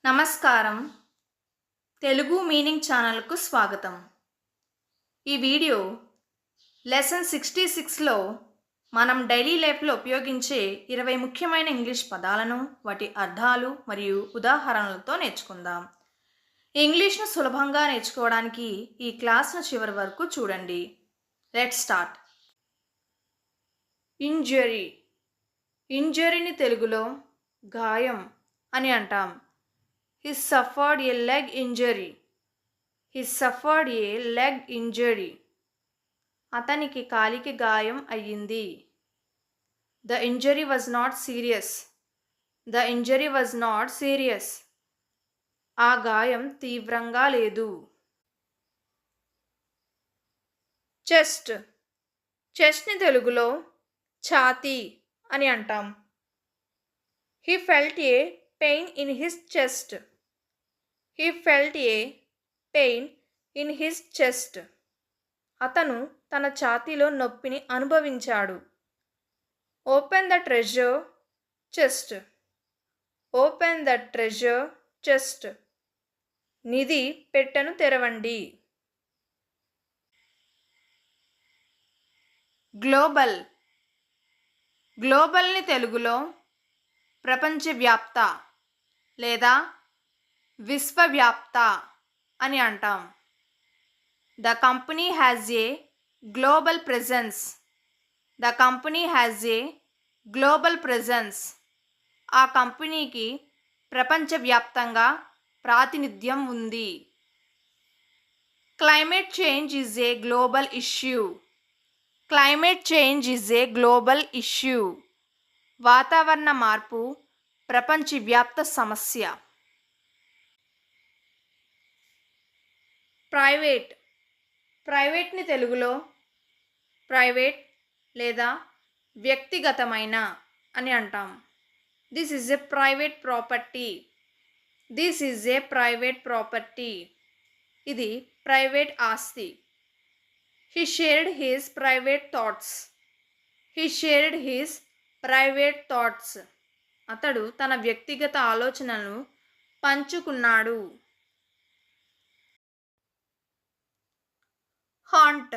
నమస్కారం. తెలుగు మీనింగ్ ఛానల్‌కు స్వాగతం. ఈ వీడియో లెసన్ 66లో మనం డైలీ లైఫ్‌లో ఉపయోగించే 20 ముఖ్యమైన ఇంగ్లీష్ పదాలను, వాటి అర్థాలు మరియు ఉదాహరణలతో నేర్చుకుందాం. ఇంగ్లీష్‌ను సులభంగా నేర్చుకోవడానికి ఈ క్లాస్‌ను చివరి వరకు చూడండి. Let's start. ఇంజరీ. ఇంజరీని తెలుగులో గాయం అని అంటాం. He suffered a leg injury. He suffered a leg injury. అతనికి కాలికి గాయం అయ్యింది. The injury was not serious. The injury was not serious. ఆ గాయం తీవ్రంగా లేదు. చెస్ట్. చెస్ట్ని తెలుగులో ఛాతీ అని అంటాం. He felt a pain in his chest. He felt a pain in his chest. అతను తన ఛాతీలో నొప్పిని అనుభవించాడు. Open the treasure chest. Open the treasure chest. నిధి పెట్టెను తెరవండి. గ్లోబల్. గ్లోబల్ని తెలుగులో ప్రపంచవ్యాప్త లేదా విశ్వవ్యాప్త అని అంటాం. The company has a global presence. The company has a global presence. ఆ కంపెనీకి ప్రపంచవ్యాప్తంగా ప్రాతినిధ్యం ఉంది. Climate change is a global issue. Climate change is a global issue. వాతావరణ మార్పు ప్రపంచవ్యాప్త సమస్య. ప్రైవేట్. ప్రైవేట్ని తెలుగులో ప్రైవేట్ లేదా వ్యక్తిగతమైన అని అంటాం. This is a private property. This is a private property. ఇది ప్రైవేట్ ఆస్తి. He shared his private thoughts. He shared his private thoughts. అతడు తన వ్యక్తిగత ఆలోచనలను పంచుకున్నాడు. హాంట్.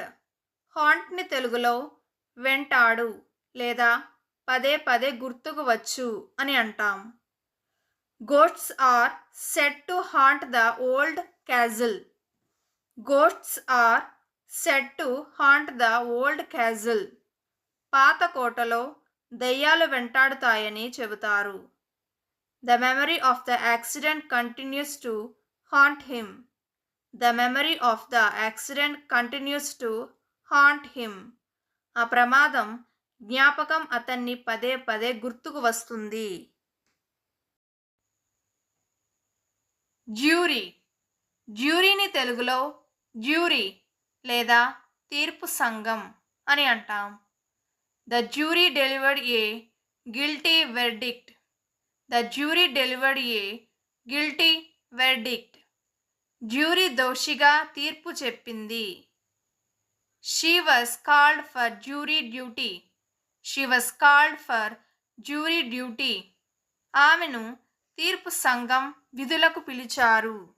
హాంట్ని తెలుగులో వెంటాడు లేదా పదే పదే గుర్తుకు వచ్చు అని అంటాం. Ghosts are said to haunt the old castle. Ghosts are said to haunt the old castle. పాత కోటలో దెయ్యాలు వెంటాడుతాయని చెబుతారు. The memory of the accident continues to haunt him. The memory of the accident continues to haunt him. ఆ ప్రమాదం జ్ఞాపకం అతన్ని పదే పదే గుర్తుకు వస్తుంది. జ్యూరీ. జ్యూరీని తెలుగులో జ్యూరీ లేదా తీర్పు సంఘం అని అంటాం. The jury delivered a guilty verdict. The jury delivered a guilty verdict. Jury దోషిగా తీర్పు చెప్పింది. She was called for jury duty. She was called for jury duty. ఆమెను తీర్పు సంఘం విధులకు పిలిచారు.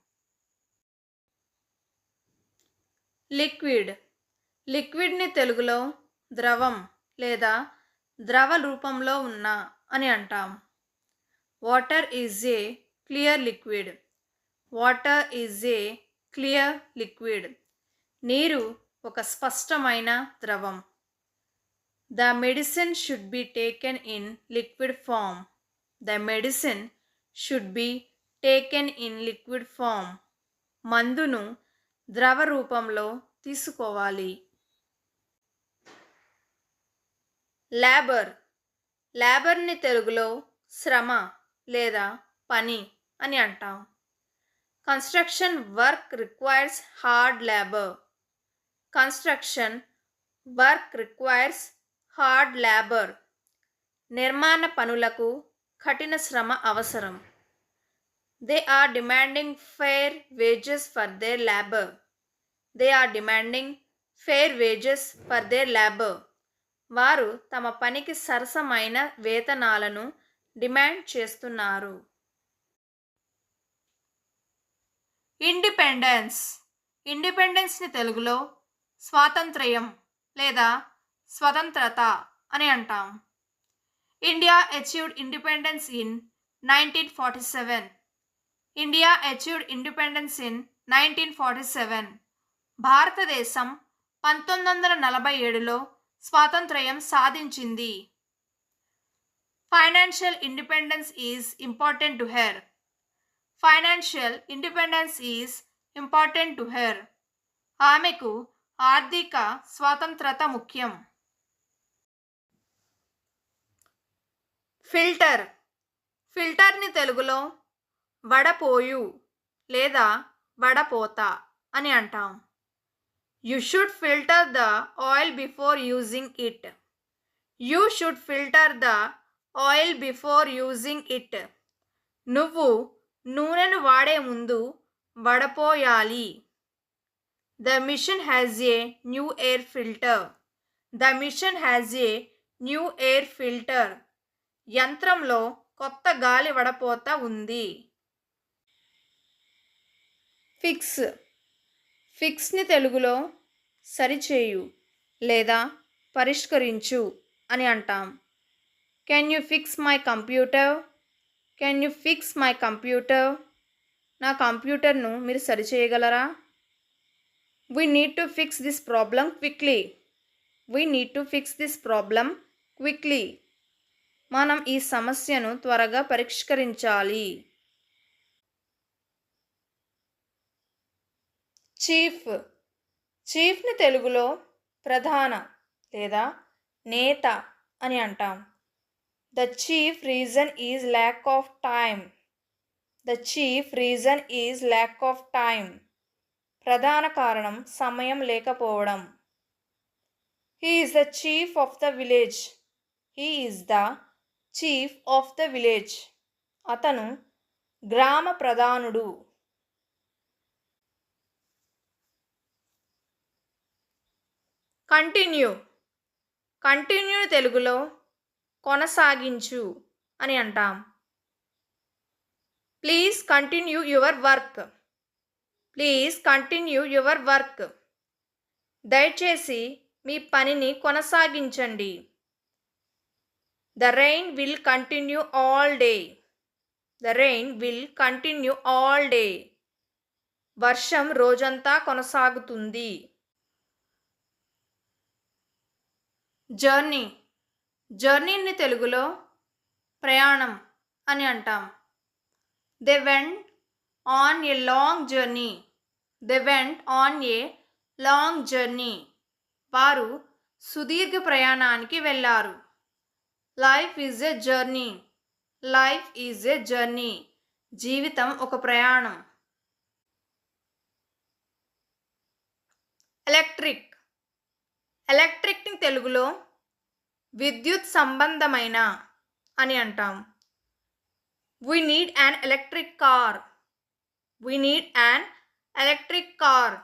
లిక్విడ్. లిక్విడ్ని తెలుగులో ద్రవం లేదా ద్రవ రూపంలో ఉన్న అని అంటాం. Water is a clear liquid. Water is a clear liquid. నీరు ఒక స్పష్టమైన ద్రవం. The medicine should be taken in liquid form. The medicine should be taken in liquid form. మందును ద్రవ రూపంలో తీసుకోవాలి. లేబర్. లేబర్ని తెలుగులో శ్రమ లేదా పని అని అంటాం. Construction work requires hard labor. Construction work requires hard labor. నిర్మాణ పనులకు కఠిన శ్రమ అవసరం. They are demanding fair wages for their labor. They are demanding fair wages for their labor. వారు తమ పనికి సరసమైన వేతనాలను డిమాండ్ చేస్తున్నారు. ఇండిపెండెన్స్. ఇండిపెండెన్స్ని తెలుగులో స్వాతంత్ర్యం లేదా స్వతంత్రత అని అంటాం. India achieved independence in 1947. India achieved independence in 1947. భారతదేశం 1947లో స్వాతంత్ర్యం సాధించింది. Financial independence is important to her. Financial independence is important to her. ఆమెకు ఆర్థిక స్వాతంత్రత ముఖ్యం. ఫిల్టర్. ఫిల్టర్ని తెలుగులో వడపోయు లేదా వడపోత అని అంటాం. You should filter the oil before using it. You should filter the oil before using it. నువ్వు నూనెను వాడే ముందు వడపోయాలి. The machine has a new air filter. The machine has a new air filter. యంత్రంలో కొత్త గాలి వడపోత ఉంది. ఫిక్స్. ఫిక్స్ని తెలుగులో సరిచేయు లేదా పరిష్కరించు అని అంటాం. Can you fix my computer. Can you fix my computer. నా కంప్యూటర్ను మీరు సరిచేయగలరా. We need to fix this problem quickly. We need to fix this problem quickly. మనం ఈ సమస్యను త్వరగా పరిష్కరించాలి. చీఫ్. చీఫ్ని తెలుగులో ప్రధాన లేదా నేత అని అంటాం. The chief reason is lack of time. The chief reason is lack of time. ప్రధాన కారణం సమయం లేకపోవడం. He is the chief of the village. He is the chief of the village. అతను గ్రామ ప్రధానుడు. కంటిన్యూ. కంటిన్యూ తెలుగులో కొనసాగించు అని అంటాం. Please continue your work. Please continue your work. దయచేసి మీ పనిని కొనసాగించండి. The rain will continue all day. The rain will continue all day. వర్షం రోజంతా కొనసాగుతుంది. జర్నీ. జర్నీని తెలుగులో ప్రయాణం అని అంటాం. They went on a long journey. They went on a long journey. వారు సుదీర్ఘ ప్రయాణానికి వెళ్ళారు. Life is a journey. Life is a journey. జీవితం ఒక ప్రయాణం. ఎలక్ట్రిక్. ఎలక్ట్రిక్ని తెలుగులో విద్యుత్ సంబంధమైన అని అంటాం. We need an electric car. We need an electric car.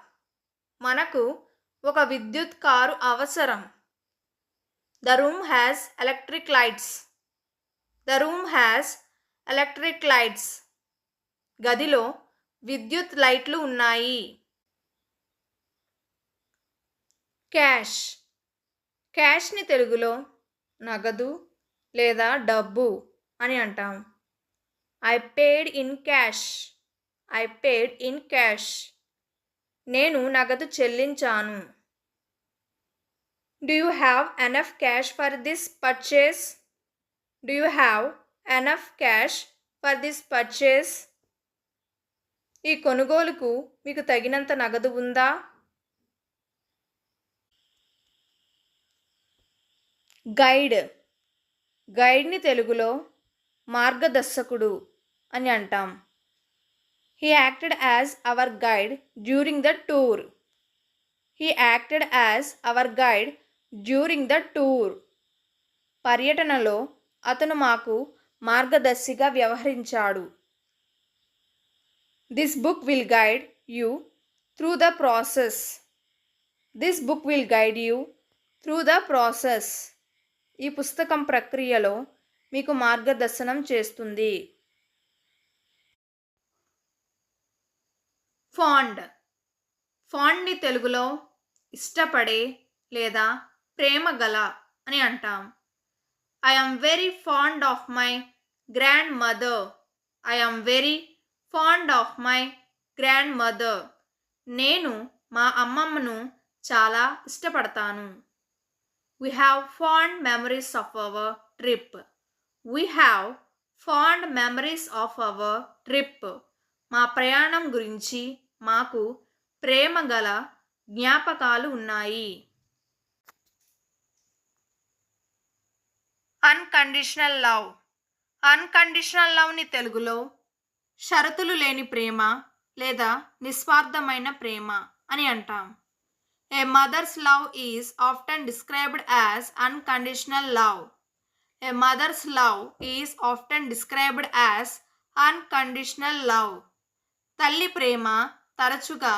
మనకు ఒక విద్యుత్ కారు అవసరం. The room has electric lights. The room has electric lights. గదిలో విద్యుత్ లైట్లు ఉన్నాయి. క్యాష్. క్యాష్ని తెలుగులో నగదు లేదా డబ్బు అని అంటాం. I paid in cash. I paid in cash. నేను నగదు చెల్లించాను. Do you have enough cash for this purchase. Do you have enough cash for this purchase. ఈ కొనుగోలుకు మీకు తగినంత నగదు ఉందా. గైడ్. గైడ్ని తెలుగులో మార్గదర్శకుడు అని అంటాం. He acted as our guide during the tour. He acted as our guide during the tour. పర్యటనలో అతను మాకు మార్గదర్శిగా వ్యవహరించాడు. This book will guide you through the process. This book will guide you through the process. ఈ పుస్తకం ప్రక్రియలో మీకు మార్గదర్శనం చేస్తుంది. ఫాండ్. ఫాండ్ని తెలుగులో ఇష్టపడే లేదా ప్రేమ గల అని అంటాం. I am very fond of my grand mother. I am very fond of my grand mother. నేను మా అమ్మమ్మను చాలా ఇష్టపడతాను. We have fond memories of our trip. We have fond memories of our trip. మా ప్రయాణం గురించి మాకు ప్రేమ గల జ్ఞాపకాలు ఉన్నాయి. Unconditional love. అన్కండిషనల్ లవ్ని తెలుగులో షరతులు లేని ప్రేమ లేదా నిస్వార్థమైన ప్రేమ అని అంటాం. A mother's love is often described as unconditional love. A mother's love is often described as unconditional love. తల్లి ప్రేమ తరచుగా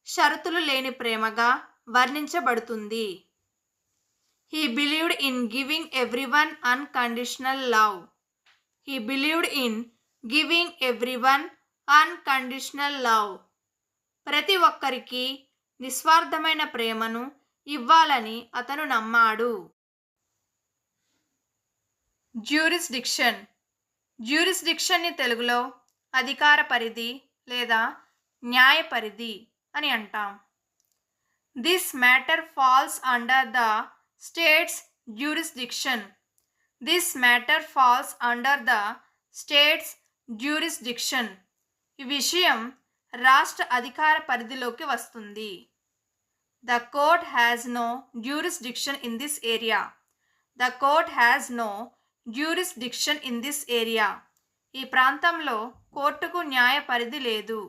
షరతులు లేని ప్రేమగా వర్ణించబడుతుంది. He believed in giving everyone unconditional love. He believed in giving everyone unconditional love. ప్రతి ఒక్కరికి నిస్వార్థమైన ప్రేమను ఇవ్వాలని అతను నమ్మాడు. జ్యూరిస్డిక్షన్. జ్యూరిస్డిక్షన్ని తెలుగులో అధికార పరిధి లేదా న్యాయ పరిధి అని అంటాం. This matter falls under the state's jurisdiction. This matter falls under the state's jurisdiction. ఈ విషయం రాష్ట్ర అధికార పరిధిలోకి వస్తుంది. The court has no jurisdiction in this area. The court has no jurisdiction in this area. ఈ ప్రాంతంలో కోర్టుకు న్యాయ పరిధి లేదు.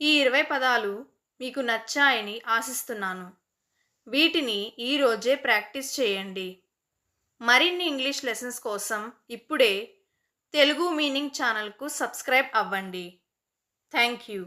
ఈ 20 పదాలు మీకు నచ్చాయని ఆశిస్తున్నాను. వీటిని ఈరోజే ప్రాక్టీస్ చేయండి. మరిన్ని ఇంగ్లీష్ లెసన్స్ కోసం ఇప్పుడే తెలుగు మీనింగ్ ఛానల్కు సబ్స్క్రైబ్ అవ్వండి. Thank you.